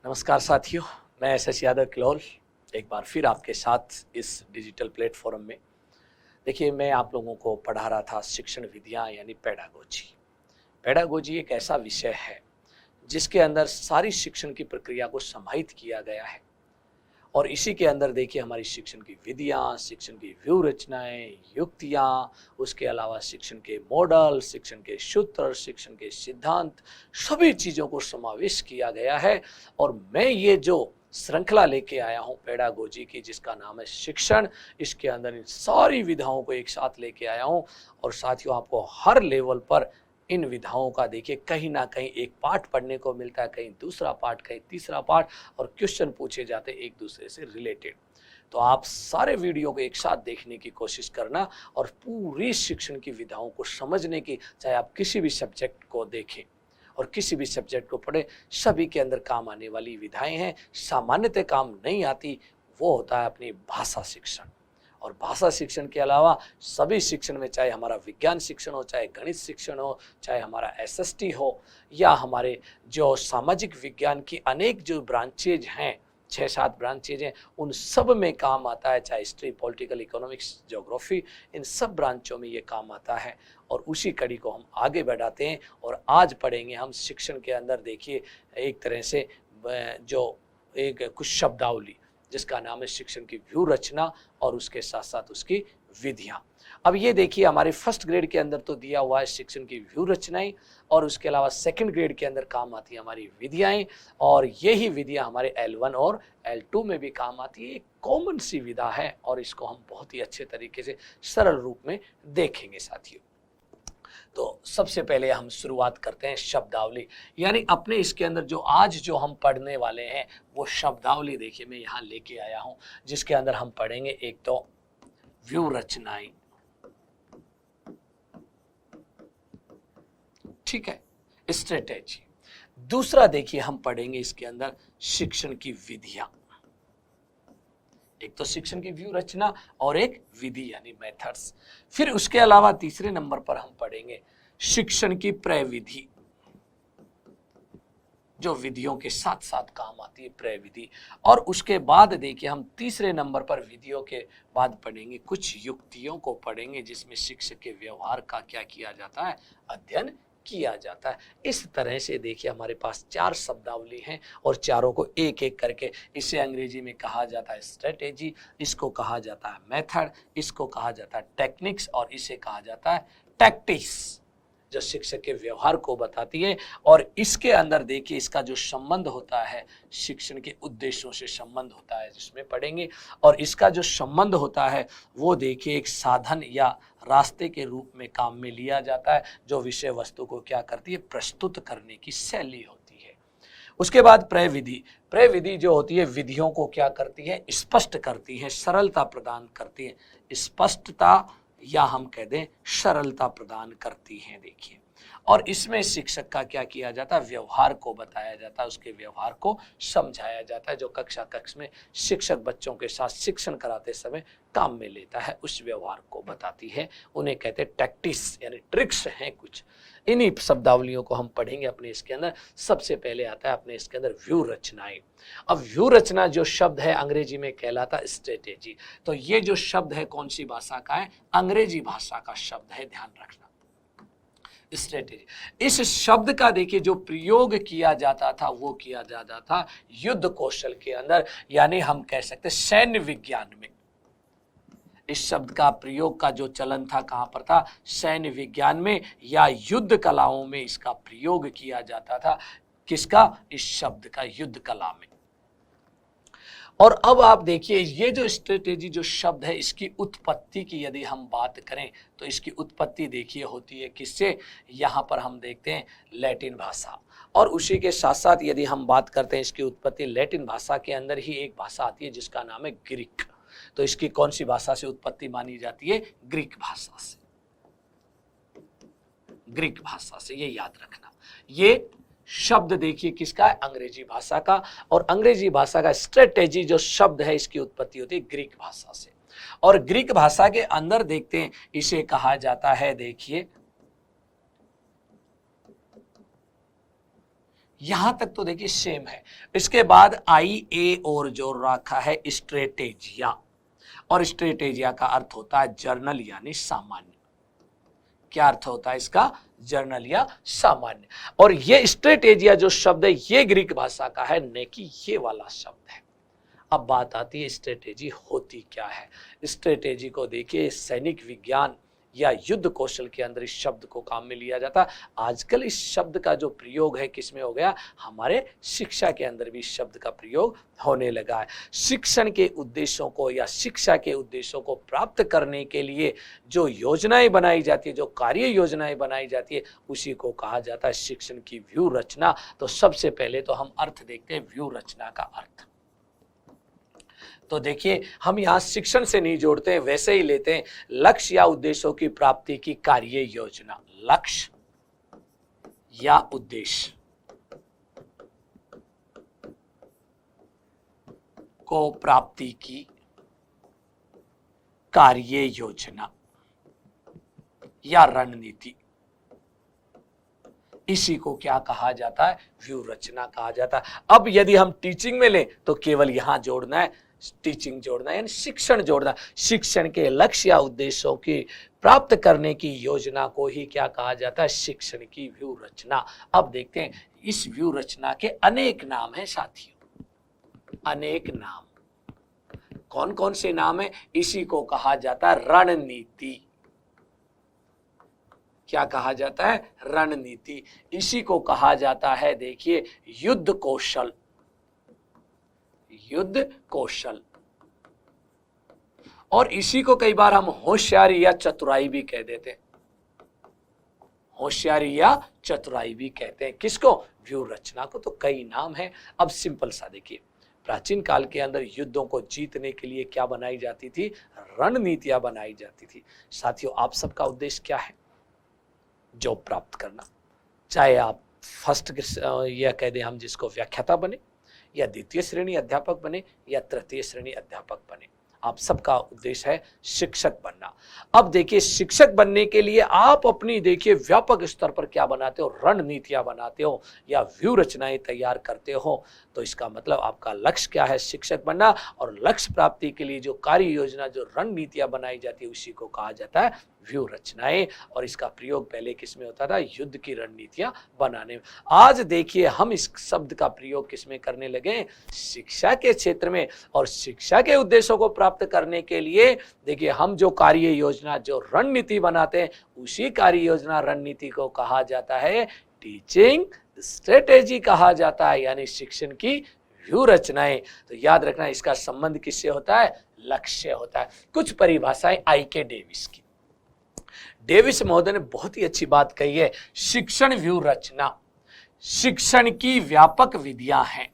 नमस्कार साथियों, मैं एस यादव किलोल एक बार फिर आपके साथ इस डिजिटल प्लेटफॉर्म में। देखिए, मैं आप लोगों को पढ़ा रहा था शिक्षण विधियाँ यानी पेडागोजी। पेडागोजी एक ऐसा विषय है जिसके अंदर सारी शिक्षण की प्रक्रिया को समाहित किया गया है और इसी के अंदर देखिए हमारी शिक्षण की विधियाँ, शिक्षण की व्यूह रचनाएँ, युक्तियाँ, उसके अलावा शिक्षण के मॉडल, शिक्षण के सूत्र, शिक्षण के सिद्धांत, सभी चीज़ों को समावेश किया गया है। और मैं ये जो श्रृंखला लेके आया हूँ पेडागोजी की, जिसका नाम है शिक्षण, इसके अंदर इन सारी विधाओं को एक साथ लेके आया हूँ। और साथियों, आपको हर लेवल पर इन विधाओं का देखिए कहीं ना कहीं एक पाठ पढ़ने को मिलता है, कहीं दूसरा पाठ, कहीं तीसरा पाठ, और क्वेश्चन पूछे जाते हैं एक दूसरे से रिलेटेड। तो आप सारे वीडियो को एक साथ देखने की कोशिश करना और पूरी शिक्षण की विधाओं को समझने की, चाहे आप किसी भी सब्जेक्ट को देखें और किसी भी सब्जेक्ट को पढ़ें, सभी के अंदर काम आने वाली विधाएं हैं। सामान्यतः काम नहीं आती, वो होता है अपनी भाषा शिक्षण। और भाषा शिक्षण के अलावा सभी शिक्षण में, चाहे हमारा विज्ञान शिक्षण हो, चाहे गणित शिक्षण हो, चाहे हमारा एसएसटी हो, या हमारे जो सामाजिक विज्ञान की अनेक जो ब्रांचेज हैं, 6-7 ब्रांचेज हैं, उन सब में काम आता है। चाहे हिस्ट्री, पॉलिटिकल, इकोनॉमिक्स, ज्योग्राफी, इन सब ब्रांचों में ये काम आता है। और उसी कड़ी को हम आगे बढ़ाते हैं और आज पढ़ेंगे हम शिक्षण के अंदर। देखिए, एक तरह से जो एक कुछ शब्दावली जिसका नाम है शिक्षण की व्यूह रचना और उसके साथ साथ उसकी विधियाँ। अब ये देखिए, हमारे फर्स्ट ग्रेड के अंदर तो दिया हुआ है शिक्षण की व्यूह रचनाएं, और उसके अलावा सेकंड ग्रेड के अंदर काम आती है हमारी विधियाएं, और यही विधियां हमारे L1 और L2 में भी काम आती है। एक कॉमन सी विधा है और इसको हम बहुत ही अच्छे तरीके से सरल रूप में देखेंगे साथियों। तो सबसे पहले हम शुरुआत करते हैं शब्दावली, यानी अपने इसके अंदर जो आज जो हम पढ़ने वाले हैं वो शब्दावली। देखिए, मैं यहाँ लेके आया हूँ जिसके अंदर हम पढ़ेंगे एक तो व्यूह रचनाएं, ठीक है, स्ट्रेटेजी। दूसरा देखिए हम पढ़ेंगे इसके अंदर शिक्षण की विधियां। एक तो शिक्षण की व्यूह रचना और एक विधि यानी मेथड्स। फिर उसके अलावा तीसरे नंबर पर हम पढ़ेंगे शिक्षण की प्रविधि, जो विधियों के साथ साथ काम आती है, प्रविधि। और उसके बाद देखिए हम तीसरे नंबर पर विधियों के बाद पढ़ेंगे कुछ युक्तियों को पढ़ेंगे, जिसमें शिक्षक के व्यवहार का क्या किया जाता है, अध्ययन किया जाता है। इस तरह से देखिए हमारे पास 4 शब्दावली हैं और चारों को एक एक करके, इसे अंग्रेजी में कहा जाता है स्ट्रेटेजी, इसको कहा जाता है मेथड, इसको कहा जाता है टेक्निक्स, और इसे कहा जाता है टैक्टिक्स, जो शिक्षक के व्यवहार को बताती है। और इसके अंदर देखिए इसका जो संबंध होता है शिक्षण के उद्देश्यों से संबंध होता है, जिसमें पढ़ेंगे। और इसका जो संबंध होता है वो देखिए एक साधन या रास्ते के रूप में काम में लिया जाता है, जो विषय वस्तु को क्या करती है, प्रस्तुत करने की शैली होती है। उसके बाद प्रविधि। प्रविधि जो होती है विधियों को क्या करती है, स्पष्ट करती है, सरलता प्रदान करती है, स्पष्टता या हम कह दें सरलता प्रदान करती हैं। देखिए, और इसमें शिक्षक का क्या किया जाता है, व्यवहार को बताया जाता है, उसके व्यवहार को समझाया जाता है, जो कक्ष में शिक्षक बच्चों के साथ शिक्षण कराते समय काम में लेता है, उस व्यवहार को बताती है। उन्हें कहते हैं टैक्टिक्स, यानी ट्रिक्स हैं कुछ। इन्हीं शब्दावलियों को हम पढ़ेंगे अपने इसके अंदर। सबसे पहले आता है अपने इसके अंदर व्यूह रचनाएं। अब व्यूह रचना जो शब्द है अंग्रेजी में कहलाता स्ट्रेटेजी। तो ये जो शब्द है कौन सी भाषा का है, अंग्रेजी भाषा का शब्द है, ध्यान रखना, स्ट्रेटेजी। इस शब्द का देखिए जो प्रयोग किया जाता था वो किया जाता था युद्ध कौशल के अंदर, यानी हम कह सकते सैन्य विज्ञान में। इस शब्द का प्रयोग का जो चलन था कहाँ पर था, सैन्य विज्ञान में या युद्ध कलाओं में इसका प्रयोग किया जाता था। किसका, इस शब्द का, युद्ध कला में। और अब आप देखिए ये जो स्ट्रेटेजी जो शब्द है, इसकी उत्पत्ति की यदि हम बात करें तो इसकी उत्पत्ति देखिए होती है किससे, यहाँ पर हम देखते हैं लैटिन भाषा। और उसी के साथ साथ यदि हम बात करते हैं इसकी उत्पत्ति, लैटिन भाषा के अंदर ही एक भाषा आती है जिसका नाम है ग्रीक। तो इसकी कौन सी भाषा से उत्पत्ति मानी जाती है, ग्रीक भाषा से, ग्रीक भाषा से, ये याद रखना। ये शब्द देखिए किसका है, अंग्रेजी भाषा का। और अंग्रेजी भाषा का स्ट्रेटेजी जो शब्द है इसकी उत्पत्ति होती है ग्रीक भाषा से। और ग्रीक भाषा के अंदर देखते हैं इसे कहा जाता है, देखिए यहां तक तो देखिए सेम है। इसके बाद आई ए और जोड़ रखा है स्ट्रेटेजिया, और स्ट्रेटेजिया का अर्थ होता है जर्नल यानी सामान्य। क्या अर्थ होता है इसका? जर्नल या सामान्य। और ये स्ट्रेटेजिया जो शब्द है ये ग्रीक भाषा का है, न कि ये वाला शब्द है। अब बात आती है स्ट्रेटेजी होती क्या है। स्ट्रेटेजी को देखिए सैनिक विज्ञान या युद्ध कौशल के अंदर इस शब्द को काम में लिया जाता। आजकल इस शब्द का जो प्रयोग है किसमें हो गया? हमारे शिक्षा के अंदर भी इस शब्द का प्रयोग होने लगा है। शिक्षण के उद्देश्यों को या शिक्षा के उद्देश्यों को प्राप्त करने के लिए जो योजनाएं बनाई जाती है, जो कार्य योजनाएं बनाई जाती है, उसी को कहा जाता है शिक्षण की व्यू रचना। तो सबसे पहले तो हम अर्थ देखते हैं व्यू रचना का अर्थ। तो देखिए हम यहाँ शिक्षण से नहीं जोड़ते हैं, वैसे ही लेते हैं लक्ष्य या उद्देश्यों की प्राप्ति की कार्य योजना। लक्ष्य या उद्देश्य को प्राप्ति की कार्य योजना या रणनीति, इसी को क्या कहा जाता है? व्यू रचना कहा जाता है। अब यदि हम टीचिंग में लें तो केवल यहां जोड़ना है, टीचिंग जोड़ना है यानी शिक्षण जोड़ना। शिक्षण के लक्ष्य या उद्देश्यों की प्राप्त करने की योजना को ही क्या कहा जाता है? शिक्षण की व्यू रचना। अब देखते हैं इस व्यू रचना के अनेक नाम हैं साथियों, अनेक नाम। कौन कौन से नाम है? इसी को कहा जाता है रणनीति। क्या कहा जाता है? रणनीति। इसी को कहा जाता है देखिए युद्ध कौशल, युद्ध कौशल। और इसी को कई बार हम होशियारी या चतुराई भी कह देते हैं, होशियारी या चतुराई भी कहते हैं। किसको? व्यू रचना को। तो कई नाम हैं। अब सिंपल सा देखिए, प्राचीन काल के अंदर युद्धों को जीतने के लिए क्या बनाई जाती थी? रणनीतियां बनाई जाती थी। साथियों आप सबका उद्देश्य क्या है? जॉब प्राप्त करना। चाहे आप फर्स्ट या कह दें हम जिसको व्याख्याता बने, या द्वितीय श्रेणी अध्यापक बने, या तृतीय श्रेणी अध्यापक बने, आप सबका उद्देश्य है शिक्षक बनना। अब देखिए शिक्षक बनने के लिए आप अपनी देखिए व्यापक स्तर पर क्या बनाते हो? रणनीतियां बनाते हो या व्यू रचनाएं तैयार करते हो। तो इसका मतलब आपका लक्ष्य क्या है? शिक्षक बनना। और लक्ष्य प्राप्ति के लिए जो कार्य योजना, जो रणनीतियां बनाई जाती है, उसी को कहा जाता है व्यू रचनाएं। और इसका प्रयोग पहले किसमें होता था? युद्ध की रणनीतियां बनाने में। आज देखिए हम इस शब्द का प्रयोग किसमें करने लगे? शिक्षा के क्षेत्र में। और शिक्षा के उद्देश्यों को प्राप्त करने के लिए देखिए हम जो कार्य योजना, जो रणनीति बनाते हैं, उसी कार्य योजना रणनीति को कहा जाता है टीचिंग स्ट्रेटेजी कहा जाता है, यानी शिक्षण की व्यू रचनाएं। तो याद रखना इसका संबंध किससे होता है? लक्ष्य से होता है। कुछ परिभाषाएं आई.के. डेविस की। डेविस महोदय ने बहुत ही अच्छी बात कही है। शिक्षण व्यू रचना शिक्षण की व्यापक विधियां हैं,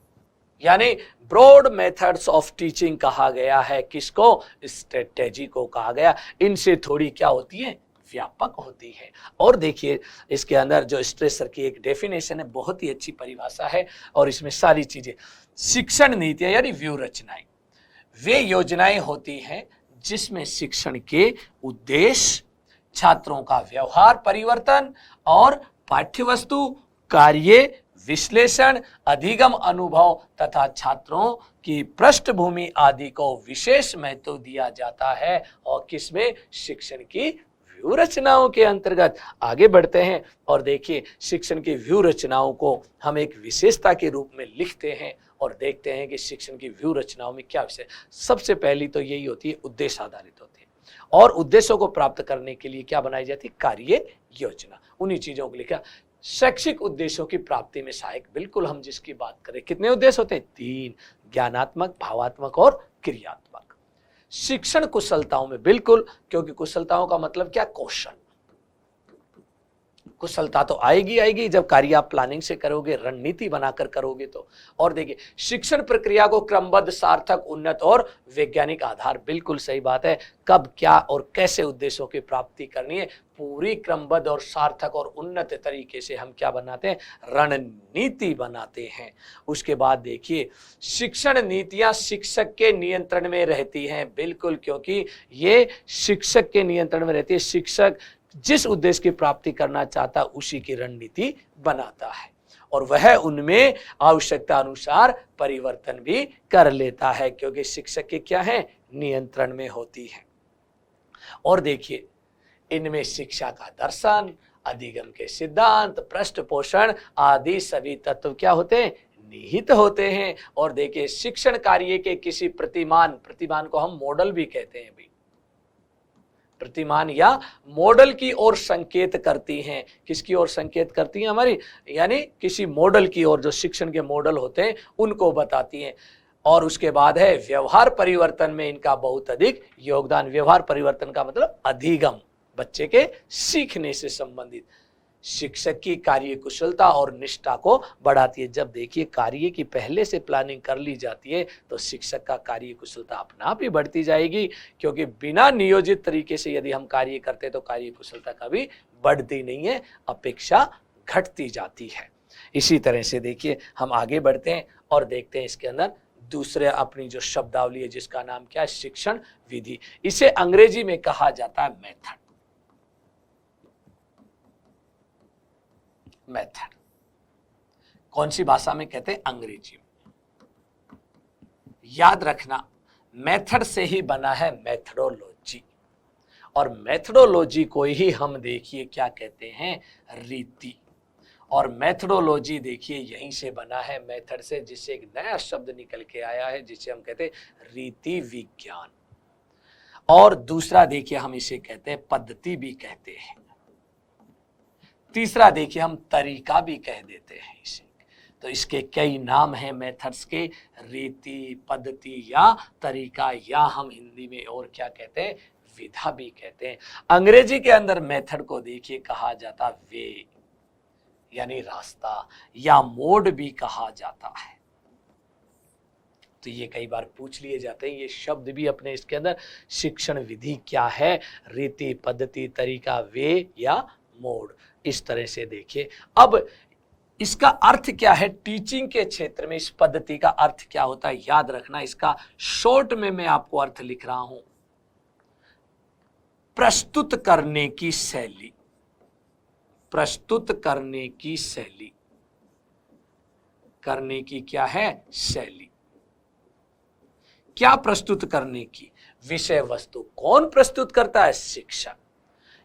यानी ब्रॉड मेथड्स ऑफ टीचिंग कहा गया है। किसको? स्ट्रेटेजी को कहा गया। इनसे थोड़ी क्या होती है? व्यापक होती है। और देखिए इसके अंदर जो स्ट्रेसर की एक डेफिनेशन है, बहुत ही अच्छी परिभाषा है। और इसमें सारी चीजें, शिक्षण नीतियां यानी व्यू रचनाएं वे योजनाएं होती हैं जिसमें शिक्षण के उद्देश्य, छात्रों का व्यवहार परिवर्तन और पाठ्यवस्तु, कार्य विश्लेषण, अधिगम अनुभव तथा छात्रों की पृष्ठभूमि आदि को विशेष महत्व दिया जाता है। और किसमें? शिक्षण की व्यू रचनाओं के अंतर्गत। आगे बढ़ते हैं और देखिए शिक्षण की व्यू रचनाओं को हम एक विशेषता के रूप में लिखते हैं और देखते हैं कि शिक्षण की व्यू रचनाओं में क्या विषय। सबसे पहली तो यही होती है, उद्देश्य आधारित होती है। और उद्देश्यों को प्राप्त करने के लिए क्या बनाई जाती है? कार्य योजना। उन्हीं चीजों को लिखा। शैक्षिक उद्देश्यों की प्राप्ति में सहायक, बिल्कुल हम जिसकी बात करें, कितने उद्देश्य होते हैं? 3, ज्ञानात्मक, भावात्मक और क्रियात्मक। शिक्षण कुशलताओं में, बिल्कुल, क्योंकि कुशलताओं का मतलब क्या? कौशल। कुशलता तो आएगी आएगी जब कार्य आप प्लानिंग से करोगे, रणनीति बनाकर करोगे तो। और देखिए शिक्षण प्रक्रिया को क्रमबद्ध, सार्थक, उन्नत और वैज्ञानिक आधार, बिल्कुल सही बात है। कब, क्या और कैसे उद्देश्यों की प्राप्ति करनी है, पूरी क्रमबद्ध और सार्थक और उन्नत तरीके से हम क्या बनाते हैं? रणनीति बनाते हैं। उसके बाद देखिए शिक्षण नीतियां शिक्षक के नियंत्रण में रहती हैं, बिल्कुल, क्योंकि ये शिक्षक के नियंत्रण में रहती है। शिक्षक जिस उद्देश्य की प्राप्ति करना चाहता है उसी की रणनीति बनाता है। और वह उनमें आवश्यकता अनुसार परिवर्तन भी कर लेता है, क्योंकि शिक्षक के क्या है, नियंत्रण में होती है। और देखिए इनमें शिक्षा का दर्शन, अधिगम के सिद्धांत, पृष्ठ पोषण आदि सभी तत्व क्या होते हैं, निहित होते हैं। और देखिए शिक्षण कार्य के किसी प्रतिमान को हम मॉडल भी कहते हैं भाई, प्रतिमान या मॉडल की ओर संकेत करती हैं। किसकी ओर संकेत करती हैं हमारी, यानी किसी मॉडल की ओर, जो शिक्षण के मॉडल होते हैं उनको बताती हैं। और उसके बाद है व्यवहार परिवर्तन में इनका बहुत अधिक योगदान। व्यवहार परिवर्तन का मतलब अधिगम, बच्चे के सीखने से संबंधित। शिक्षक की कार्य कुशलता और निष्ठा को बढ़ाती है। जब देखिए कार्य की पहले से प्लानिंग कर ली जाती है तो शिक्षक का कार्य कुशलता अपने आप ही बढ़ती जाएगी, क्योंकि बिना नियोजित तरीके से यदि हम कार्य करते तो कार्य कुशलता कभी बढ़ती नहीं है, अपेक्षा घटती जाती है। इसी तरह से देखिए हम आगे बढ़ते हैं और देखते हैं इसके अंदर दूसरे अपनी जो शब्दावली है जिसका नाम क्या है, शिक्षण विधि। इसे अंग्रेजी में कहा जाता है मेथड। मेथड कौन सी भाषा में कहते हैं, अंग्रेजी में। याद रखना मेथड से ही बना है मेथडोलॉजी, और मेथडोलॉजी को ही हम देखिए क्या कहते हैं, रीति। और मेथडोलॉजी देखिए यहीं से बना है, मेथड से, जिससे एक नया शब्द निकल के आया है जिसे हम कहते हैं रीति विज्ञान। और दूसरा देखिए हम इसे कहते हैं पद्धति भी कहते हैं। तीसरा देखिए हम तरीका भी कह देते हैं इसे। तो इसके कई नाम हैं मेथड्स के, रीति, पद्धति या तरीका, या हम हिंदी में और क्या कहते हैं, विधा भी कहते हैं। अंग्रेजी के अंदर मेथड को देखिए कहा जाता वे, यानी रास्ता, या मोड भी कहा जाता है। तो ये कई बार पूछ लिए जाते हैं ये शब्द भी अपने इसके अंदर। शिक्षण विधि क्या है, रीति, पद्धति, तरीका, वे या मोड। इस तरह से देखिए। अब इसका अर्थ क्या है टीचिंग के क्षेत्र में, इस पद्धति का अर्थ क्या होता है, याद रखना। इसका शॉर्ट में मैं आपको अर्थ लिख रहा हूं, प्रस्तुत करने की शैली। प्रस्तुत करने की शैली, करने की क्या है, शैली। क्या प्रस्तुत करने की, विषय वस्तु। कौन प्रस्तुत करता है, शिक्षक।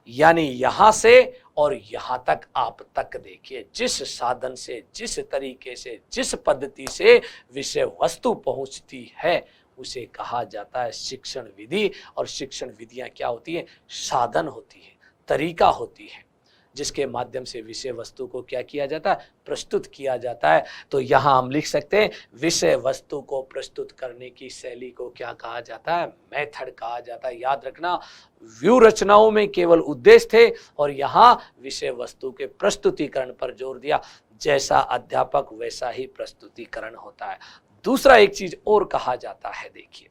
यानी यहां से और यहां तक, आप तक देखिए, जिस साधन से, जिस तरीके से, जिस पद्धति से विषय वस्तु पहुंचती है उसे कहा जाता है शिक्षण विधि। और शिक्षण विधियां क्या होती है, साधन होती है, तरीका होती है, जिसके माध्यम से विषय वस्तु को क्या किया जाता है, प्रस्तुत किया जाता है। तो यहां हम लिख सकते हैं विषय वस्तु को प्रस्तुत करने की शैली को क्या कहा जाता है, मेथड कहा जाता है। याद रखना व्यू रचनाओं में केवल उद्देश्य थे और यहां विषय वस्तु के प्रस्तुतिकरण पर जोर दिया। जैसा अध्यापक वैसा ही प्रस्तुतिकरण होता है। दूसरा एक चीज और कहा जाता है, देखिए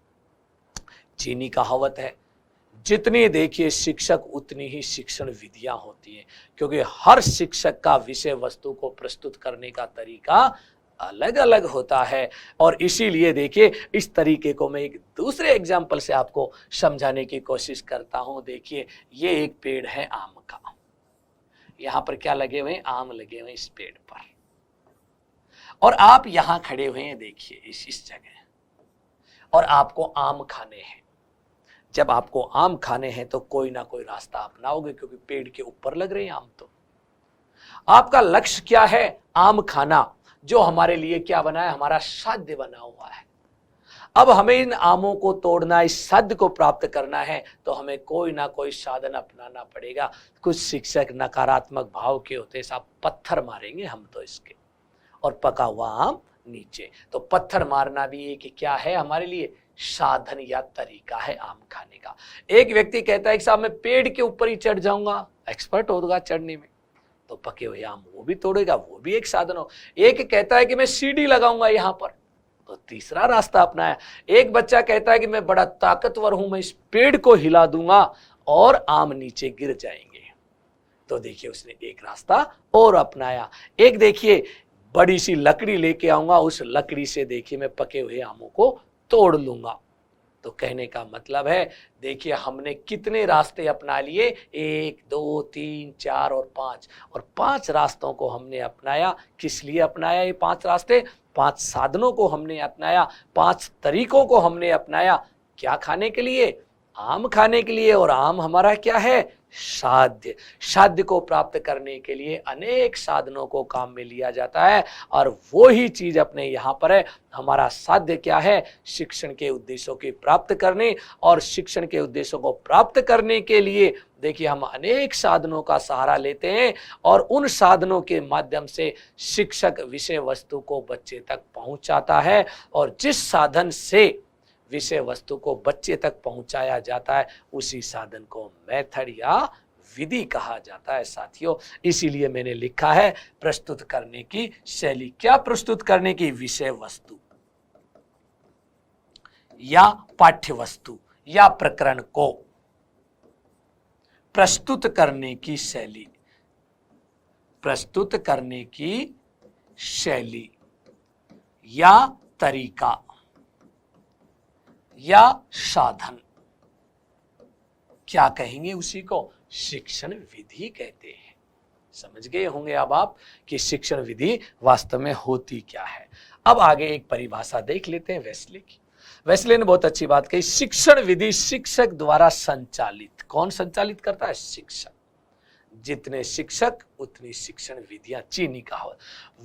चीनी कहावत है, जितनी देखिए शिक्षक उतनी ही शिक्षण विधियां होती हैं, क्योंकि हर शिक्षक का विषय वस्तु को प्रस्तुत करने का तरीका अलग अलग होता है। और इसीलिए देखिए इस तरीके को मैं एक दूसरे एग्जाम्पल से आपको समझाने की कोशिश करता हूं। देखिए ये एक पेड़ है आम का, यहां पर क्या लगे हुए हैं, आम लगे हुए हैं इस पेड़ पर, और आप यहां खड़े हुए हैं देखिए इस जगह, और आपको आम खाने हैं। जब आपको आम खाने हैं तो कोई ना कोई रास्ता अपनाओगे, क्योंकि पेड़ के ऊपर लग रहे हैं आम। तो आपका लक्ष्य क्या है, आम खाना, जो हमारे लिए क्या बना है, हमारा साध्य बना हुआ है। अब हमें इन आमों को तोड़ना, इस साध्य को प्राप्त करना है तो हमें कोई ना कोई साधन अपनाना पड़ेगा। कुछ शिक्षक नकारात्मक भाव के होते, साहब पत्थर मारेंगे हम तो इसके, और पका हुआ आम नीचे। तो पत्थर मारना भी एक क्या है, हमारे लिए साधन या तरीका है आम खाने का। एक व्यक्ति कहता है कि साहब मैं पेड़ के ऊपर ही चढ़ जाऊंगा, एक्सपर्ट होगा चढ़ने में, तो पके हुए आम वो भी तोड़ेगा, वो भी एक साधन हो। एक कहता है कि मैं सीढ़ी लगाऊंगा यहां पर, तो तीसरा रास्ता अपनाया। एक बच्चा कहता है कि मैं बड़ा ताकतवर हूं, मैं इस पेड़ को हिला दूंगा और आम नीचे गिर जाएंगे, तो देखिए उसने एक रास्ता और अपनाया। एक देखिए बड़ी सी लकड़ी लेके आऊंगा, उस लकड़ी से देखिए मैं पके हुए आमों को तोड़ लूंगा, तो तो कहने का मतलब है, देखिए हमने कितने रास्ते अपना लिए, 1 2 3 4 और 5, और 5 रास्तों को हमने अपनाया। किस लिए अपनाया ये 5 रास्ते? 5 साधनों को हमने अपनाया, 5 तरीकों को हमने अपनाया। क्या खाने के लिए? आम खाने के लिए। और आम हमारा क्या है? साध्य। साध्य को प्राप्त करने के लिए अनेक साधनों को काम में लिया जाता है, और वो ही चीज अपने यहाँ पर है। हमारा साध्य क्या है? शिक्षण के उद्देश्यों की प्राप्त करने, और शिक्षण के उद्देश्यों को प्राप्त करने के लिए देखिए हम अनेक साधनों का सहारा लेते हैं, और उन साधनों के माध्यम से शिक्षक विषय वस्तु को बच्चे तक पहुंचाता है। और जिस साधन से विषय वस्तु को बच्चे तक पहुंचाया जाता है, उसी साधन को मेथड या विधि कहा जाता है साथियों। इसीलिए मैंने लिखा है प्रस्तुत करने की शैली। क्या प्रस्तुत करने की? विषय वस्तु या पाठ्य वस्तु या प्रकरण को प्रस्तुत करने की शैली, प्रस्तुत करने की शैली या तरीका या साधन, क्या कहेंगे उसी को? शिक्षण विधि कहते हैं। समझ गए होंगे अब आप कि शिक्षण विधि वास्तव में होती क्या है। अब आगे एक परिभाषा देख लेते हैं वेस्ले की। वेस्ले ने बहुत अच्छी बात कही, शिक्षण विधि शिक्षक द्वारा संचालित। कौन संचालित करता है? शिक्षक। जितने शिक्षक उतनी शिक्षण विधियां। चीनी कहावत।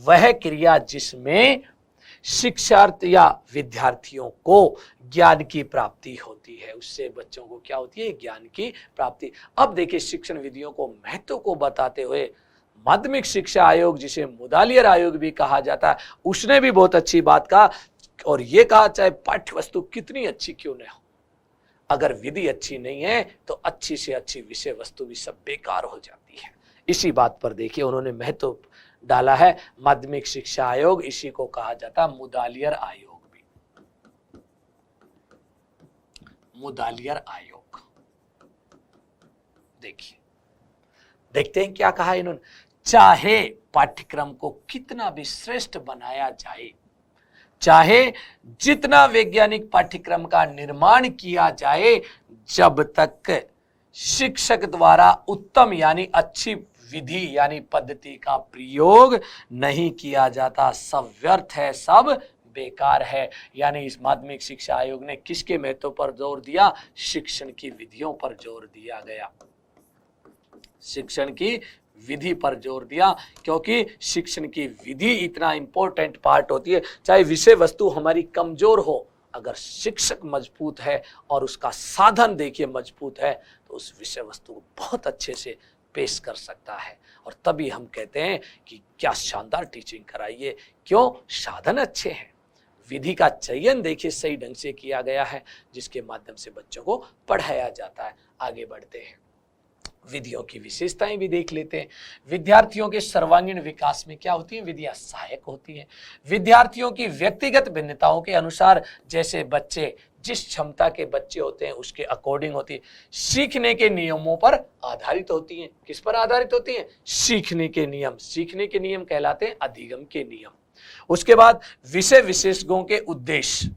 वह क्रिया जिसमें शिक्षार्थी या विद्यार्थियों को ज्ञान की प्राप्ति होती है, उससे बच्चों को क्या होती है? ज्ञान की प्राप्ति। अब देखिए शिक्षण विधियों को महत्व को बताते हुए माध्यमिक शिक्षा आयोग, जिसे मुदालियर आयोग भी कहा जाता है, उसने भी बहुत अच्छी बात कहा, और ये कहा चाहे पाठ्य वस्तु कितनी अच्छी क्यों न हो, अगर विधि अच्छी नहीं है तो अच्छी से अच्छी विषय वस्तु भी सब बेकार हो जाती है। इसी बात पर देखिए उन्होंने महत्व डाला है माध्यमिक शिक्षा आयोग। इसी को कहा जाता है मुदालियर आयोग भी, मुदालियर आयोग। देखिए देखते हैं क्या कहा इन्होंने। चाहे पाठ्यक्रम को कितना भी श्रेष्ठ बनाया जाए, चाहे जितना वैज्ञानिक पाठ्यक्रम का निर्माण किया जाए, जब तक शिक्षक द्वारा उत्तम यानी अच्छी विधि यानी पद्धति का प्रयोग नहीं किया जाता, सब व्यर्थ है, सब बेकार है। यानी इस माध्यमिक शिक्षा आयोग ने किसके महत्व पर जोर दिया? शिक्षण की विधियों पर जोर दिया गया, शिक्षण की विधि पर जोर दिया, क्योंकि शिक्षण की विधि इतना इंपॉर्टेंट पार्ट होती है। चाहे विषय वस्तु हमारी कमजोर हो, अगर शिक्षक मजबूत है और उसका साधन देखिए मजबूत है, तो उस विषय वस्तु को बहुत अच्छे से पेश कर सकता है। और तभी हम कहते हैं कि क्या शानदार टीचिंग कराइए। क्यों? साधन अच्छे हैं, विधि का चयन देखिए सही ढंग से किया गया है, जिसके माध्यम से बच्चों को पढ़ाया जाता है। आगे बढ़ते हैं, विधियों की विशेषताएं भी देख लेते हैं। विद्यार्थियों के सर्वांगीण विकास में क्या होती है? विधियां सहायक होती हैं। विद्यार्थियों की व्यक्तिगत भिन्नताओं के अनुसार, जैसे बच्चे जिस क्षमता के बच्चे होते हैं उसके अकॉर्डिंग होती है। सीखने के नियमों पर आधारित होती हैं। किस पर आधारित होती हैं? सीखने के नियम। सीखने के नियम कहलाते हैं अधिगम के नियम। उसके बाद विषय विशेषज्ञों के उद्देश्य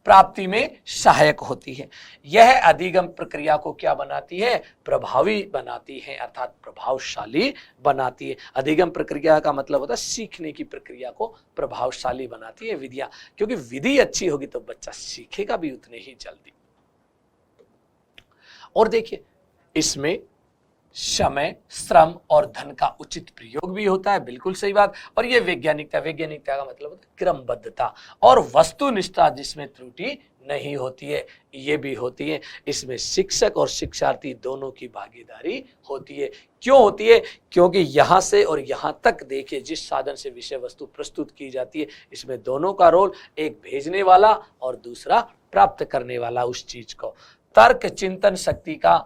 प्राप्ति में सहायक होती है। यह अधिगम प्रक्रिया को क्या बनाती है? प्रभावी बनाती है, अर्थात प्रभावशाली बनाती है। अधिगम प्रक्रिया का मतलब होता है सीखने की प्रक्रिया को प्रभावशाली बनाती है विधियां, क्योंकि विधि अच्छी होगी तो बच्चा सीखेगा भी उतने ही जल्दी। और देखिए इसमें समय, श्रम और धन का उचित प्रयोग भी होता है, बिल्कुल सही बात। और ये वैज्ञानिकता, वैज्ञानिकता का मतलब होता है क्रमबद्धता और वस्तुनिष्ठता, जिसमें त्रुटि नहीं होती है, ये भी होती है। इसमें शिक्षक और शिक्षार्थी दोनों की भागीदारी होती है। क्यों होती है? क्योंकि यहाँ से और यहाँ तक देखिए जिस साधन से विषय वस्तु प्रस्तुत की जाती है, इसमें दोनों का रोल, एक भेजने वाला और दूसरा प्राप्त करने वाला, उस चीज को तर्क चिंतन शक्ति का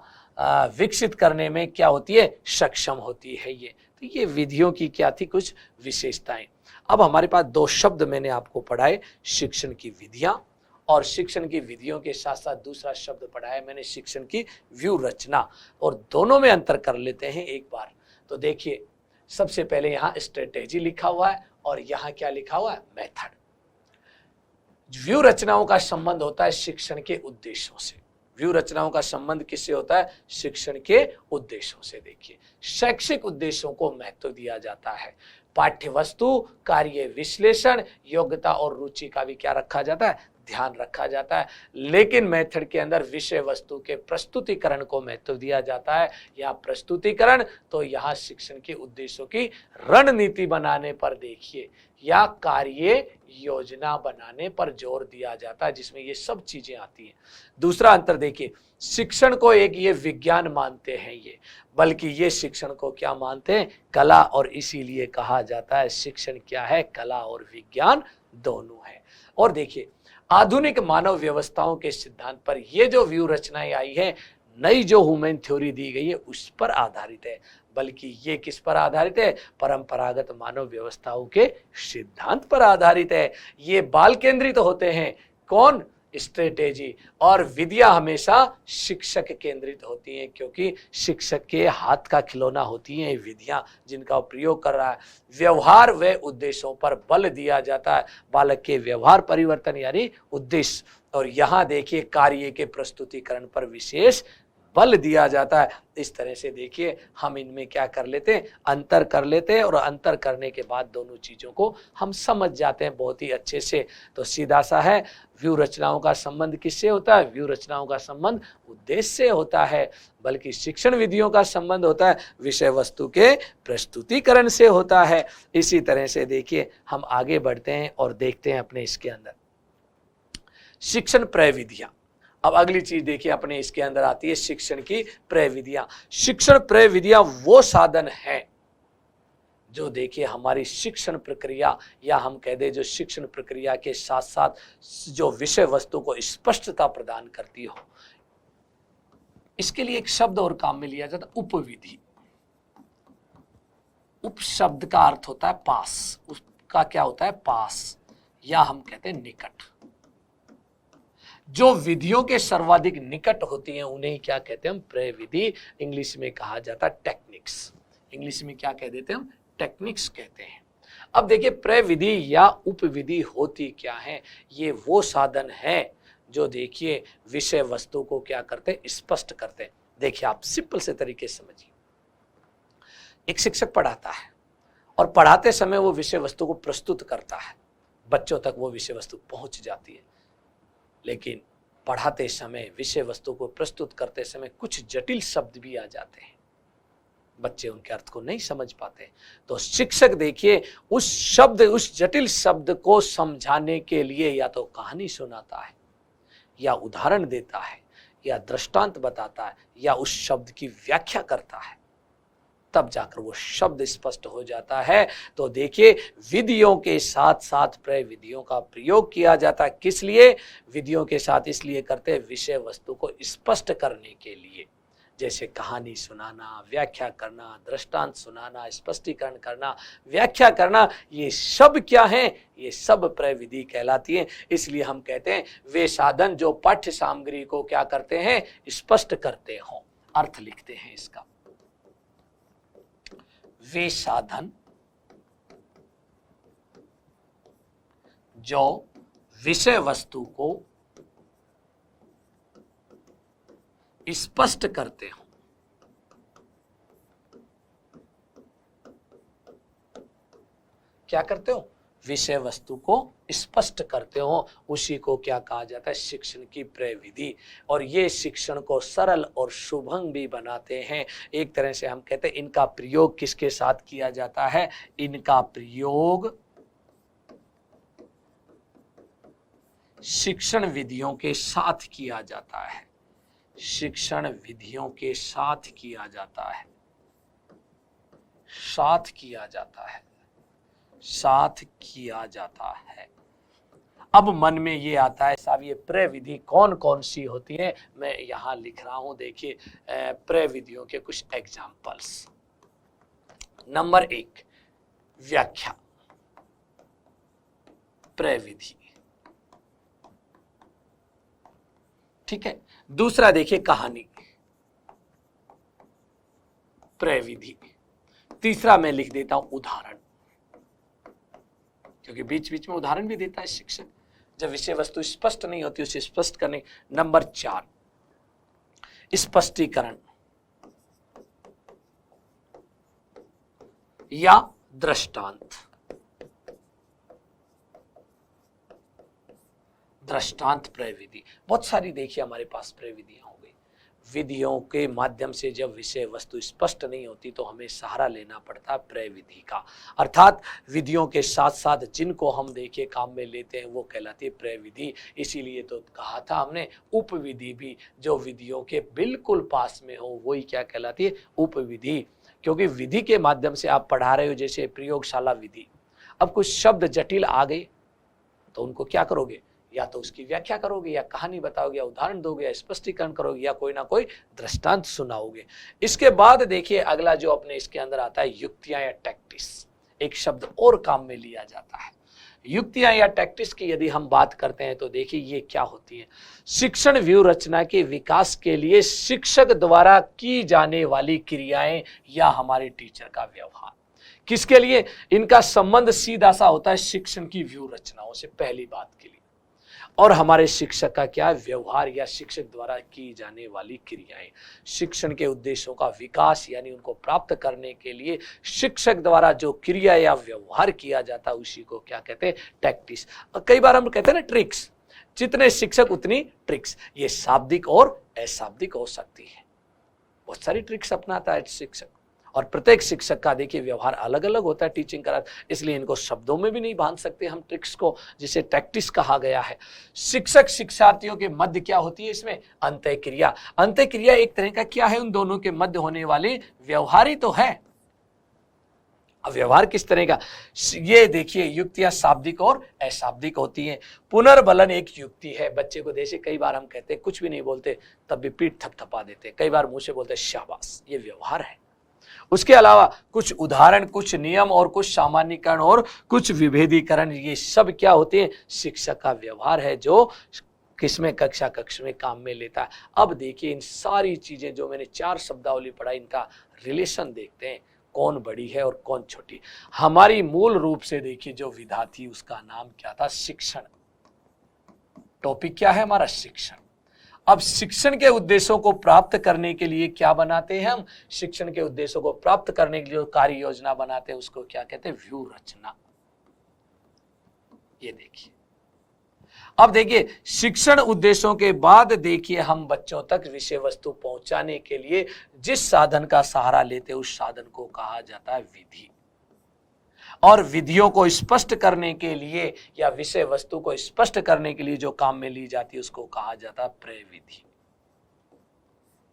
विकसित करने में क्या होती है? सक्षम होती है। ये तो ये विधियों की क्या थी? कुछ विशेषताएं। अब हमारे पास दो शब्द मैंने आपको पढ़ाए, शिक्षण की विधियां, और शिक्षण की विधियों के साथ साथ दूसरा शब्द पढ़ाया मैंने, शिक्षण की व्यू रचना। और दोनों में अंतर कर लेते हैं एक बार। तो देखिए सबसे पहले यहाँ स्ट्रेटेजी लिखा हुआ है और यहाँ क्या लिखा हुआ है? मेथड। व्यू रचनाओं का संबंध होता है शिक्षण के उद्देश्यों से। व्यू रचनाओं का संबंध किससे होता है? शिक्षण के उद्देश्यों से। देखिए, शैक्षिक उद्देश्यों को महत्व दिया जाता है। पाठ्य वस्तु, कार्य विश्लेषण, योग्यता और रुचि का भी क्या रखा जाता है? ध्यान रखा जाता है। लेकिन मेथड के अंदर विषय वस्तु के प्रस्तुतिकरण को महत्व दिया जाता है। या प्रस्तुतिकरण तो यहाँ शिक्षण के उद्देश्यों की रणनीति बनाने पर देखिए, या कार्य योजना बनाने पर जोर दिया जाता है, जिसमें ये सब चीजें आती हैं। दूसरा अंतर देखिए, शिक्षण को एक ये विज्ञान मानते हैं ये, बल्कि ये शिक्षण को क्या मानते हैं? कला। और इसीलिए कहा जाता है शिक्षण क्या है? कला और विज्ञान दोनों है। और देखिए, आधुनिक मानव व्यवस्थाओं के सिद्धांत पर ये जो व्यू रचनाएं आई है, नई जो ह्यूमन थ्योरी दी गई है, उस पर आधारित है। बल्कि ये किस पर आधारित है? परंपरागत मानव व्यवस्थाओं के सिद्धांत पर आधारित है। ये बाल केंद्रित होते हैं। कौन? स्ट्रेटेजी। और विद्या हमेशा शिक्षक केंद्रित होती हैं, क्योंकि शिक्षक के हाथ का खिलौना होती हैं विधियां जिनका प्रयोग कर रहा है। व्यवहार व उद्देश्यों पर बल दिया जाता है, बालक के व्यवहार परिवर्तन यानी उद्देश्य। और यहाँ देखिए, कार्य के प्रस्तुतिकरण पर विशेष बल दिया जाता है। इस तरह से देखिए, हम इनमें क्या कर लेते हैं? अंतर कर लेते हैं, और अंतर करने के बाद दोनों चीजों को हम समझ जाते हैं बहुत ही अच्छे से। तो सीधा सा है, व्यू रचनाओं का संबंध किससे होता है? व्यू रचनाओं का संबंध उद्देश्य से होता है, बल्कि शिक्षण विधियों का संबंध होता है विषय वस्तु के प्रस्तुतिकरण से होता है। इसी तरह से देखिए, हम आगे बढ़ते हैं और देखते हैं अपने इसके अंदर शिक्षण प्रविधियां। अब अगली चीज देखिए, अपने इसके अंदर आती है शिक्षण की प्रविधियां। शिक्षण प्रविधियां वो साधन है जो देखिए हमारी शिक्षण प्रक्रिया, या हम कह दें जो शिक्षण प्रक्रिया के साथ साथ जो विषय वस्तु को स्पष्टता प्रदान करती हो। इसके लिए एक शब्द और काम में लिया जाता है, उपविधि। उप शब्द का अर्थ होता है पास, उसका क्या होता है? पास, या हम कहते हैं निकट। जो विधियों के सर्वाधिक निकट होती हैं उन्हें क्या कहते हैं हम? प्रविधि। इंग्लिश में कहा जाता है टेक्निक्स। इंग्लिश में क्या कह देते हैं हम? टेक्निक्स कहते हैं। अब देखिए, प्रविधि या उपविधि होती क्या है? ये वो साधन है जो देखिए विषय वस्तु को क्या करते हैं? स्पष्ट करते हैं। देखिए, आप सिंपल से तरीके से समझिए। एक शिक्षक पढ़ाता है और पढ़ाते समय वो विषय वस्तु को प्रस्तुत करता है, बच्चों तक वो विषय वस्तु पहुंच जाती है। लेकिन पढ़ाते समय, विषय वस्तु को प्रस्तुत करते समय कुछ जटिल शब्द भी आ जाते हैं, बच्चे उनके अर्थ को नहीं समझ पाते। तो शिक्षक देखिए उस जटिल शब्द को समझाने के लिए या तो कहानी सुनाता है, या उदाहरण देता है, या दृष्टांत बताता है, या उस शब्द की व्याख्या करता है, तब जाकर वो शब्द स्पष्ट हो जाता है। तो देखिए, विधियों के साथ साथ प्रविधियों का प्रयोग किया जाता है। किस लिए विधियों के साथ? इसलिए करते हैं विषय वस्तु को स्पष्ट करने के लिए, जैसे कहानी सुनाना, व्याख्या करना, दृष्टांत सुनाना, स्पष्टीकरण करना, व्याख्या करना। ये सब क्या है? ये सब प्रविधि कहलाती है। इसलिए हम कहते हैं वे साधन जो पाठ्य सामग्री को क्या करते हैं? स्पष्ट करते हो। अर्थ लिखते हैं इसका, वे साधन जो विषय वस्तु को स्पष्ट करते हो। क्या करते हो? विषय वस्तु को स्पष्ट करते हो। उसी को क्या कहा जाता है? शिक्षण की प्रविधि। और ये शिक्षण को सरल और शुभंग भी बनाते हैं। एक तरह से हम कहते हैं इनका प्रयोग किसके साथ किया जाता है? इनका प्रयोग शिक्षण विधियों के साथ किया जाता है। शिक्षण विधियों के साथ किया जाता है, साथ किया जाता है, साथ किया जाता है। अब मन में ये आता है साहब ये प्रविधि कौन कौन सी होती है? मैं यहां लिख रहा हूं, देखिए प्रविधियों के कुछ एग्जाम्पल्स। नंबर 1 व्याख्या प्रविधि, ठीक है। दूसरा देखिए कहानी प्रविधि। तीसरा मैं लिख देता हूं उदाहरण, क्योंकि बीच बीच में उदाहरण भी देता है शिक्षक। जब विषय वस्तु स्पष्ट नहीं होती उसे स्पष्ट करने। नंबर 4, स्पष्टीकरण या दृष्टांत। दृष्टांत प्रविधि, बहुत सारी देखिए हमारे पास प्रविधियां हो गई। विधियों के माध्यम से जब विषय वस्तु स्पष्ट नहीं होती तो हमें सहारा लेना पड़ता है प्रविधि का, अर्थात विधियों के साथ साथ जिनको हम देखिए काम में लेते हैं वो कहलाती है प्रविधि। इसीलिए तो कहा था हमने उपविधि भी, जो विधियों के बिल्कुल पास में हो वही क्या कहलाती है, उपविधि। क्योंकि विधि के माध्यम से आप पढ़ा रहे हो, जैसे प्रयोगशाला विधि। अब कुछ शब्द जटिल आ गए तो उनको क्या करोगे, या तो उसकी व्याख्या करोगे, या कहानी बताओगे, या उदाहरण दोगे, या स्पष्टीकरण करोगे, या कोई ना कोई दृष्टांत सुनाओगे। इसके बाद देखिए अगला जो अपने इसके अंदर आता है युक्तियां या टैक्टिस। एक शब्द और काम में लिया जाता है, युक्तियां या टैक्टिस की यदि हम बात करते हैं तो देखिए ये क्या होती है। शिक्षण व्यूह रचना के विकास के लिए शिक्षक द्वारा की जाने वाली क्रियाएं या हमारे टीचर का व्यवहार। किसके लिए? इनका संबंध सीधा सा होता है शिक्षण की व्यूह रचनाओं से, पहली बात के लिए। और हमारे शिक्षक का क्या व्यवहार या शिक्षक द्वारा की जाने वाली क्रियाएं। शिक्षण के उद्देश्यों का विकास यानी उनको प्राप्त करने के लिए शिक्षक द्वारा जो क्रिया या व्यवहार किया जाता है उसी को क्या कहते हैं, टैक्टिस। कई बार हम कहते हैं ना ट्रिक्स, जितने शिक्षक उतनी ट्रिक्स। ये शाब्दिक और अशाब्दिक हो सकती है, बहुत सारी ट्रिक्स अपनाता है शिक्षक, और प्रत्येक शिक्षक का देखिए व्यवहार अलग अलग होता है टीचिंग का, इसलिए इनको शब्दों में भी नहीं बांध सकते हम ट्रिक्स को, जिसे टैक्टिस कहा गया है। शिक्षक शिक्षार्थियों के मध्य क्या होती है इसमें, अंतःक्रिया। अंतःक्रिया एक तरह का क्या है, उन दोनों के मध्य होने वाली व्यवहार ही तो है। अब व्यवहार किस तरह का, ये देखिए युक्तियां शाब्दिक और अशाब्दिक होती हैं। पुनर्बलन एक युक्ति है। बच्चे को जैसे कई बार हम कहते हैं कुछ भी नहीं बोलते तब भी पीठ थपथपा देते, कई बार मुंह से बोलते शाबाश, ये व्यवहार है। उसके अलावा कुछ उदाहरण, कुछ नियम और कुछ सामान्यीकरण और कुछ विभेदीकरण, ये सब क्या होते हैं, शिक्षक का व्यवहार है जो किसमें, कक्ष में काम में लेता है। अब देखिए इन सारी चीजें जो मैंने 4 शब्दावली पढ़ा, इनका रिलेशन देखते हैं, कौन बड़ी है और कौन छोटी। हमारी मूल रूप से देखिए जो विधा थी उसका नाम क्या था, शिक्षण। टॉपिक क्या है हमारा, शिक्षण। अब शिक्षण के उद्देश्यों को प्राप्त करने के लिए क्या बनाते हैं हम, शिक्षण के उद्देश्यों को प्राप्त करने के लिए कार्य योजना बनाते हैं, उसको क्या कहते हैं, व्यूह रचना। ये देखिए, अब देखिए शिक्षण उद्देश्यों के बाद देखिए हम बच्चों तक विषय वस्तु पहुंचाने के लिए जिस साधन का सहारा लेते हैं उस साधन को कहा जाता है विधि। और विधियों को स्पष्ट करने के लिए या विषय वस्तु को स्पष्ट करने के लिए जो काम में ली जाती है उसको कहा जाता है प्रविधि।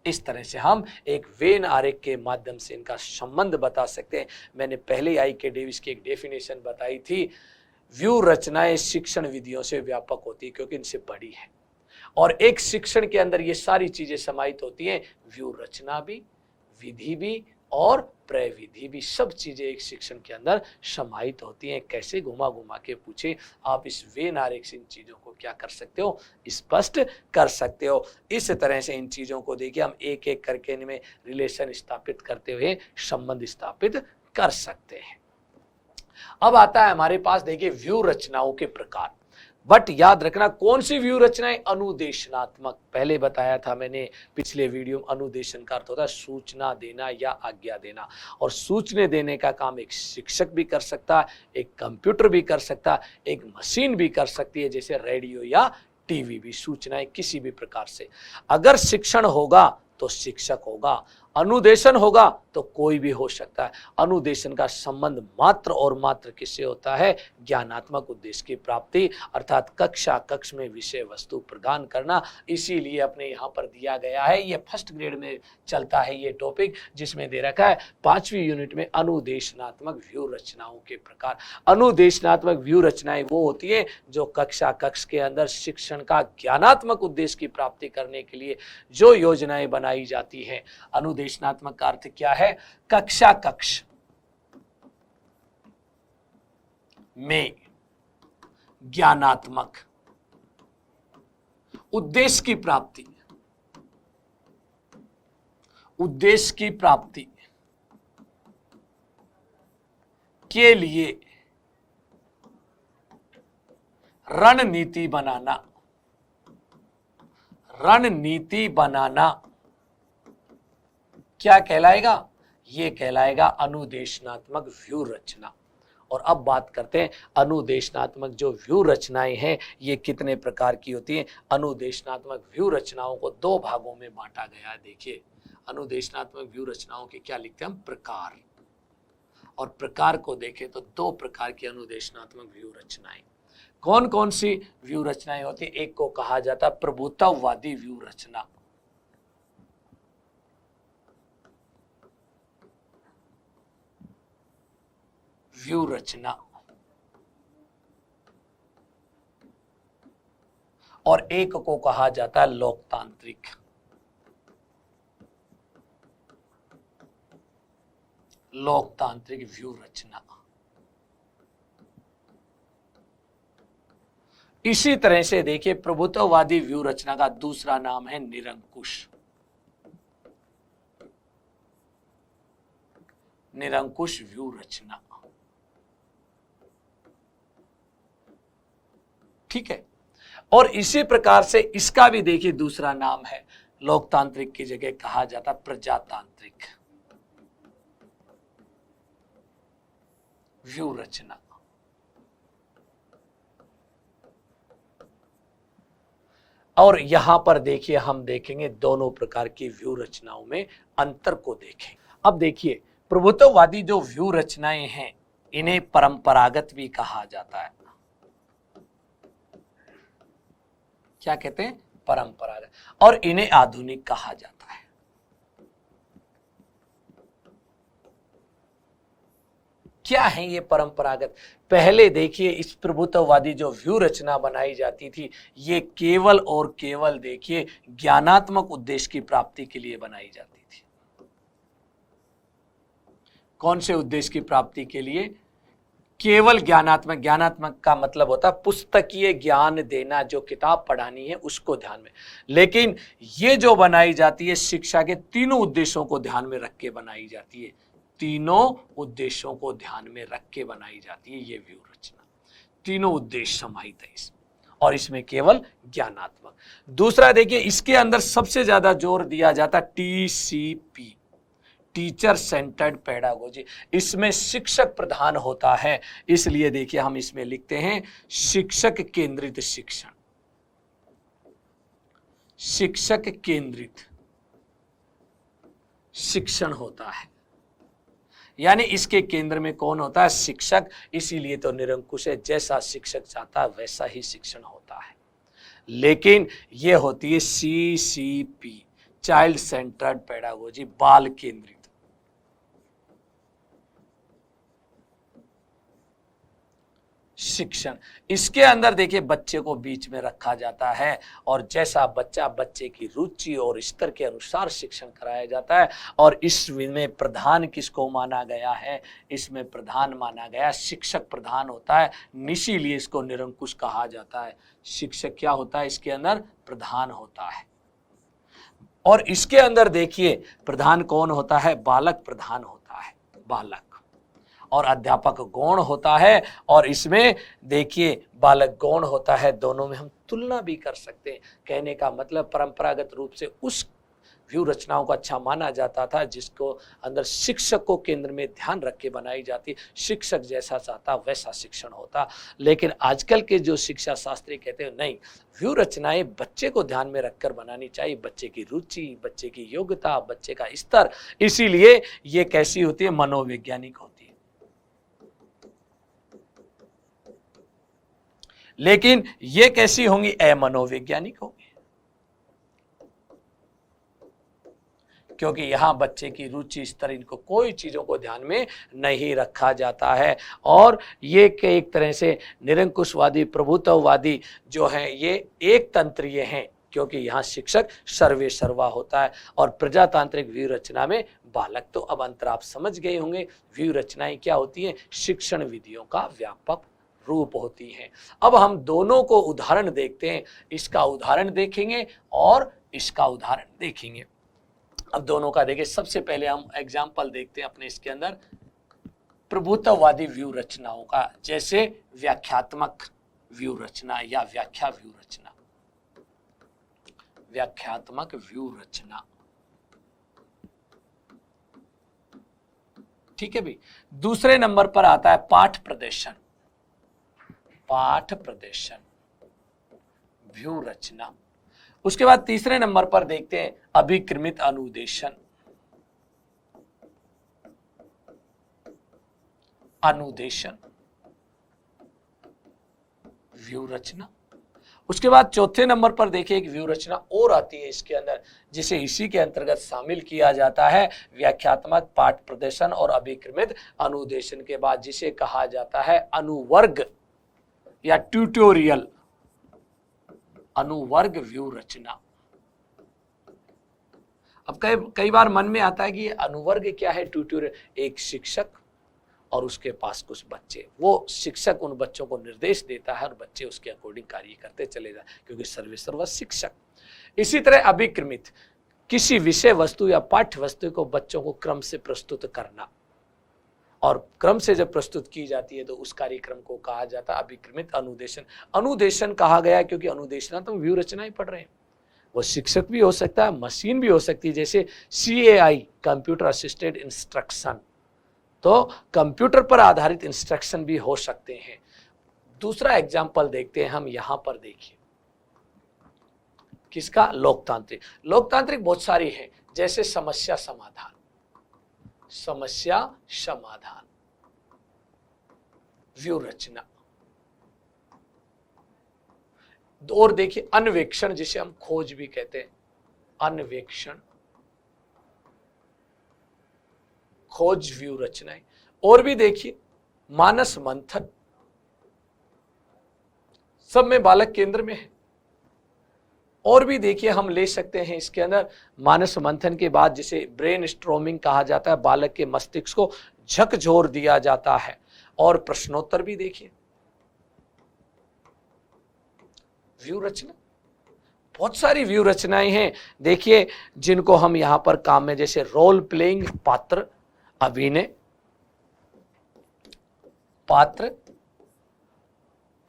इस तरह से हम एक वेन आरेख के माध्यम से इनका संबंध बता सकते हैं। मैंने पहले आई.के. डेविस की एक डेफिनेशन बताई थी, व्यूह रचनाएं शिक्षण विधियों से व्यापक होती है क्योंकि इनसे बड़ी है, और एक शिक्षण के अंदर ये सारी चीजें समाहित होती हैं, व्यूह रचना भी, विधि भी और प्रविधि भी, सब चीजें एक शिक्षण के अंदर समाहित होती हैं। कैसे, घुमा घुमा के पूछे आप इस वेन आरेख से इन चीजों को क्या कर सकते हो, स्पष्ट कर सकते हो। इस तरह से इन चीजों को देखिए हम एक एक करके इनमें रिलेशन स्थापित करते हुए संबंध स्थापित कर सकते हैं। अब आता है हमारे पास देखिए व्यूह रचनाओं के प्रकार। बट याद रखना कौन सी व्यूह रचनाएं, अनुदेशनात्मक। पहले बताया था मैंने पिछले वीडियो में, अनुदेशन का अर्थ होता है सूचना देना या आज्ञा देना, और सूचने देने का काम एक शिक्षक भी कर सकता है, एक कंप्यूटर भी कर सकता है, एक मशीन भी कर सकती है, जैसे रेडियो या टीवी भी, सूचनाएं किसी भी प्रकार से। अगर शिक्षण होगा तो शिक्षक होगा, अनुदेशन होगा तो कोई भी हो सकता है। अनुदेशन का संबंध मात्र और मात्र किससे होता है, ज्ञानात्मक उद्देश्य की प्राप्ति, अर्थात कक्ष में विषय वस्तु प्रदान करना। इसीलिए अपने यहाँ पर दिया गया है, ये फर्स्ट ग्रेड में चलता है ये टॉपिक, जिसमें दे रखा है 5वीं यूनिट में अनुदेशनात्मक व्यूह रचनाओं के प्रकार। अनुदेशनात्मक व्यूह रचनाएं वो होती है जो कक्ष के अंदर शिक्षण का ज्ञानात्मक उद्देश्य की प्राप्ति करने के लिए जो योजनाएं बनाई जाती हैं। अनुदेशनात्मक का अर्थ क्या है, कक्ष में ज्ञानात्मक उद्देश्य की प्राप्ति के लिए रणनीति बनाना, रणनीति बनाना क्या कहलाएगा? ये कहलाएगा अनुदेशनात्मक व्यू रचना। और अब बात करते हैं अनुदेशनात्मक जो व्यू रचनाएं हैं ये कितने प्रकार की होती हैं। अनुदेशनात्मक व्यू रचनाओं को दो भागों में बांटा गया है। देखिए अनुदेशनात्मक व्यू रचनाओं के क्या लिखते हैं हम? प्रकार। और प्रकार को देखें तो दो प्रकार की अनुदेशनात्मक व्यू रचनाएं। कौन कौन सी व्यू रचनाएं होती है? एक को कहा जाता है प्रभुत्ववादी व्यू रचना, व्यू रचना, और एक को कहा जाता है लोकतांत्रिक, लोकतांत्रिक व्यू रचना। इसी तरह से देखिए प्रभुत्ववादी व्यू रचना का दूसरा नाम है निरंकुश, निरंकुश व्यू रचना। ठीक है। और इसी प्रकार से इसका भी देखिए दूसरा नाम है, लोकतांत्रिक की जगह कहा जाता प्रजातांत्रिक व्यू रचना। और यहां पर देखिए हम देखेंगे दोनों प्रकार की व्यू रचनाओं में अंतर को देखें। अब देखिए प्रभुत्ववादी जो व्यू रचनाएं हैं इन्हें परंपरागत भी कहा जाता है। क्या कहते हैं? परंपरागत। और इन्हें आधुनिक कहा जाता है। क्या है ये परंपरागत? पहले देखिए इस प्रभुत्ववादी जो व्यू रचना बनाई जाती थी ये केवल और केवल देखिए ज्ञानात्मक उद्देश्य की प्राप्ति के लिए बनाई जाती थी। कौन से उद्देश्य की प्राप्ति के लिए? केवल ज्ञानात्मक। ज्ञानात्मक का मतलब होता है पुस्तकीय ज्ञान देना, जो किताब पढ़ानी है उसको ध्यान में। लेकिन ये जो बनाई जाती है शिक्षा के तीनों उद्देश्यों को ध्यान में रख के बनाई जाती है, तीनों उद्देश्यों को ध्यान में रख के बनाई जाती है ये व्यू रचना। तीनों उद्देश्य समाहित है इसमें और इसमें केवल ज्ञानात्मक। दूसरा देखिए इसके अंदर सबसे ज्यादा जोर दिया जाता TCP, टीचर सेंटर्ड पेडागोजी। इसमें शिक्षक प्रधान होता है, इसलिए देखिए हम इसमें लिखते हैं शिक्षक केंद्रित शिक्षण, शिक्षक केंद्रित शिक्षण होता है। यानी इसके केंद्र में कौन होता है? शिक्षक। इसीलिए तो निरंकुश है, जैसा शिक्षक चाहता है वैसा ही शिक्षण होता है। लेकिन यह होती है CCP, चाइल्ड सेंटर्ड पेडागोजी, बाल केंद्रित शिक्षण। इसके अंदर देखिए बच्चे को बीच में रखा जाता है और जैसा बच्चे की रुचि और स्तर के अनुसार शिक्षण कराया जाता है। और इसमें प्रधान किसको माना गया है? इसमें प्रधान माना गया शिक्षक प्रधान होता है, इसीलिए इसको निरंकुश कहा जाता है। शिक्षक क्या होता है? इसके अंदर प्रधान होता है। और इसके अंदर देखिए प्रधान कौन होता है? बालक प्रधान होता है, बालक। और अध्यापक गौण होता है और इसमें देखिए बालक गौण होता है। दोनों में हम तुलना भी कर सकते हैं। कहने का मतलब परंपरागत रूप से उस व्यू रचनाओं को अच्छा माना जाता था जिसको अंदर शिक्षक को केंद्र में ध्यान रख के बनाई जाती, शिक्षक जैसा चाहता वैसा शिक्षण होता। लेकिन आजकल के जो शिक्षा शास्त्री कहते हैं नहीं, व्यू रचनाएं बच्चे को ध्यान में रखकर बनानी चाहिए, बच्चे की रुचि, बच्चे की योग्यता, बच्चे का स्तर। इसीलिए ये कैसी होती है? मनोवैज्ञानिक होती है। लेकिन ये कैसी होंगी? अमनोवैज्ञानिक होंगी, क्योंकि यहां बच्चे की रुचि स्तर, इनको कोई चीजों को ध्यान में नहीं रखा जाता है। और ये एक तरह से निरंकुशवादी प्रभुत्ववादी जो है ये एक तंत्रीय हैं, क्योंकि यहाँ शिक्षक सर्वे सर्वा होता है। और प्रजातांत्रिक व्यू रचना में बालक। तो अब अंतर आप समझ गए होंगे। व्यू रचनाएं क्या होती हैं? शिक्षण विधियों का व्यापक रूप होती हैं। अब हम दोनों को उदाहरण देखते हैं, इसका उदाहरण देखेंगे और इसका उदाहरण देखेंगे। अब दोनों का देखिए, सबसे पहले हम एग्जाम्पल देखते हैं अपने इसके अंदर प्रभुत्ववादी व्यू रचनाओं का। जैसे व्याख्यात्मक व्यू रचना या व्याख्या व्यू रचना, व्याख्यात्मक व्यू रचना। ठीक है भाई। दूसरे नंबर पर आता है पाठ प्रदर्शन, पाठ प्रदर्शन व्यू रचना। उसके बाद तीसरे नंबर पर देखते हैं अभिक्रमित अनुदेशन, अनुदेशन व्यू रचना। उसके बाद चौथे नंबर पर देखिए एक व्यू रचना और आती है इसके अंदर, जिसे इसी के अंतर्गत शामिल किया जाता है व्याख्यात्मक पाठ प्रदर्शन और अभिक्रमित अनुदेशन के बाद, जिसे कहा जाता है अनुवर्ग या ट्यूटोरियल, अनुवर्ग व्यू रचना। अब कई बार मन में आता है कि अनुवर्ग क्या है, ट्यूटोरियल। एक शिक्षक और उसके पास कुछ बच्चे, वो शिक्षक उन बच्चों को निर्देश देता है और बच्चे उसके अकॉर्डिंग कार्य करते चले जाते, क्योंकि सर्वेसर्वा शिक्षक। इसी तरह अभिक्रमित, किसी विषय वस्तु या पाठ्य वस्तु को बच्चों को क्रम से प्रस्तुत करना, और क्रम से जब प्रस्तुत की जाती है तो उस कार्यक्रम को कहा जाता है अभिक्रमित अनुदेशन। अनुदेशन कहा गया क्योंकि अनुदेशना तो व्यू रचना ही पढ़ रहे हैं, वो शिक्षक भी हो सकता है, मशीन भी हो सकती है, जैसे CAI कंप्यूटर असिस्टेड इंस्ट्रक्शन, तो कंप्यूटर पर आधारित इंस्ट्रक्शन भी हो सकते हैं। दूसरा एग्जाम्पल देखते हैं हम, यहां पर देखिए किसका, लोकतांत्रिक। लोकतांत्रिक बहुत सारी है, जैसे समस्या समाधान, समस्या समाधान व्यू रचना। और देखिए अन्वेक्षण, जिसे हम खोज भी कहते हैं, अन्वेक्षण खोज व्यू रचनाएं। और भी देखिए मानस मंथन, सब में बालक केंद्र में है। और भी देखिए हम ले सकते हैं इसके अंदर मानस मंथन के बाद, जिसे ब्रेन स्ट्रोमिंग कहा जाता है, बालक के मस्तिष्क को झकझोर दिया जाता है। और प्रश्नोत्तर भी देखिए व्यू रचना, बहुत सारी व्यू रचनाएं हैं देखिए, जिनको हम यहां पर काम में, जैसे रोल प्लेइंग, पात्र अभिनय, पात्र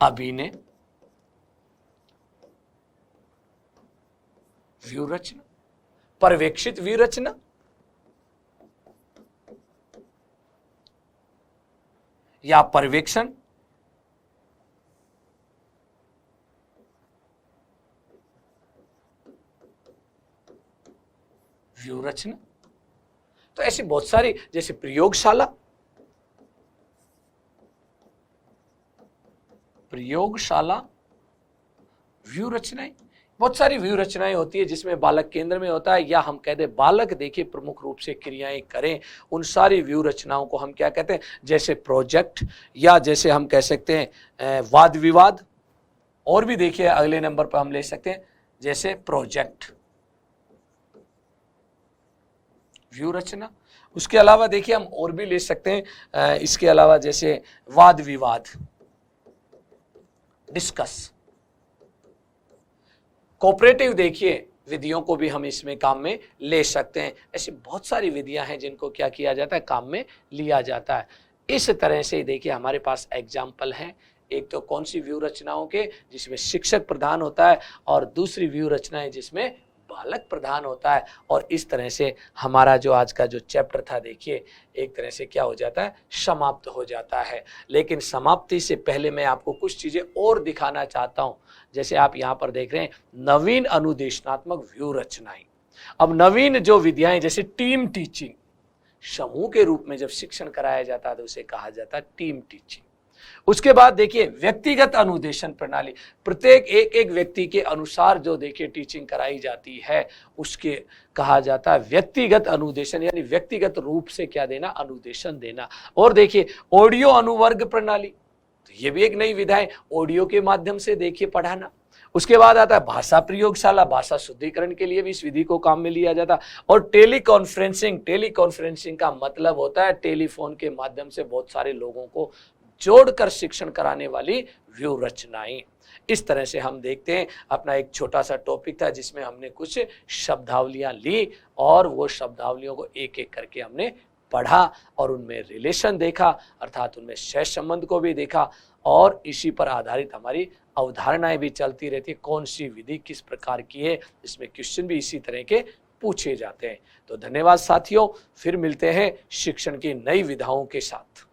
अभिनय व्यू रचना। पर्यवेक्षित व्यू रचना, या पर्यवेक्षण व्यू रचना। तो ऐसी बहुत सारी, जैसे प्रयोगशाला, प्रयोगशाला व्यू रचनाएं, बहुत सारी व्यू रचनाएं होती है जिसमें बालक केंद्र में होता है, या हम कहते हैं बालक देखिए प्रमुख रूप से क्रियाएं करें। उन सारी व्यू रचनाओं को हम क्या कहते हैं, जैसे प्रोजेक्ट, या जैसे हम कह सकते हैं वाद विवाद। और भी देखिए अगले नंबर पर हम ले सकते हैं जैसे प्रोजेक्ट व्यू रचना। उसके अलावा देखिए हम और भी ले सकते हैं इसके अलावा, जैसे वाद विवाद, डिस्कस। कोऑपरेटिव देखिए विधियों को भी हम इसमें काम में ले सकते हैं। ऐसी बहुत सारी विधियां हैं जिनको क्या किया जाता है, काम में लिया जाता है। इस तरह से देखिए हमारे पास एग्जाम्पल है, एक तो कौन सी व्यू रचनाओं के, जिसमें शिक्षक प्रधान होता है, और दूसरी व्यू रचनाएं जिसमें बालक प्रधान होता है। और इस तरह से हमारा जो आज का जो चैप्टर था देखिए एक तरह से क्या हो जाता है, समाप्त हो जाता है। लेकिन समाप्ति से पहले मैं आपको कुछ चीजें और दिखाना चाहता हूं। जैसे आप यहाँ पर देख रहे हैं नवीन अनुदेशनात्मक व्यू रचनाएं। अब नवीन जो विधियाएं, जैसे टीम टीचिंग, समूह के रूप में जब शिक्षण कराया जाता है तो उसे कहा जाता है टीम टीचिंग। उसके बाद देखिए व्यक्तिगत अनुदेशन प्रणाली, प्रत्येक एक व्यक्ति के अनुसार जो देखिए टीचिंग कराई जाती है उसके कहा जाता है व्यक्तिगत अनुदेशन, यानी व्यक्तिगत रूप से क्या देना, अनुदेशन देना। और देखिए ऑडियो अनुवर्ग प्रणाली, तो ये भी एक नई विधा है, ऑडियो के माध्यम से देखिए पढ़ाना। उसके बाद आता है भाषा प्रयोगशाला, भाषा शुद्धिकरण के लिए भी इस विधि को काम में लिया जाता। और टेलीकॉन्फ्रेंसिंग, टेलीकॉन्फ्रेंसिंग का मतलब होता है टेलीफोन के माध्यम से बहुत सारे लोगों को जोड़कर शिक्षण कराने वाली व्यू रचनाएं। इस तरह से हम देखते हैं, अपना एक छोटा सा टॉपिक था जिसमें हमने कुछ शब्दावलियां ली और वो शब्दावलियों को एक एक करके हमने पढ़ा और उनमें रिलेशन देखा, अर्थात उनमें सहज संबंध को भी देखा, और इसी पर आधारित हमारी अवधारणाएं भी चलती रहती है, कौन सी विधि किस प्रकार की है, इसमें क्वेश्चन भी इसी तरह के पूछे जाते हैं। तो धन्यवाद साथियों, फिर मिलते हैं शिक्षण की नई विधाओं के साथ।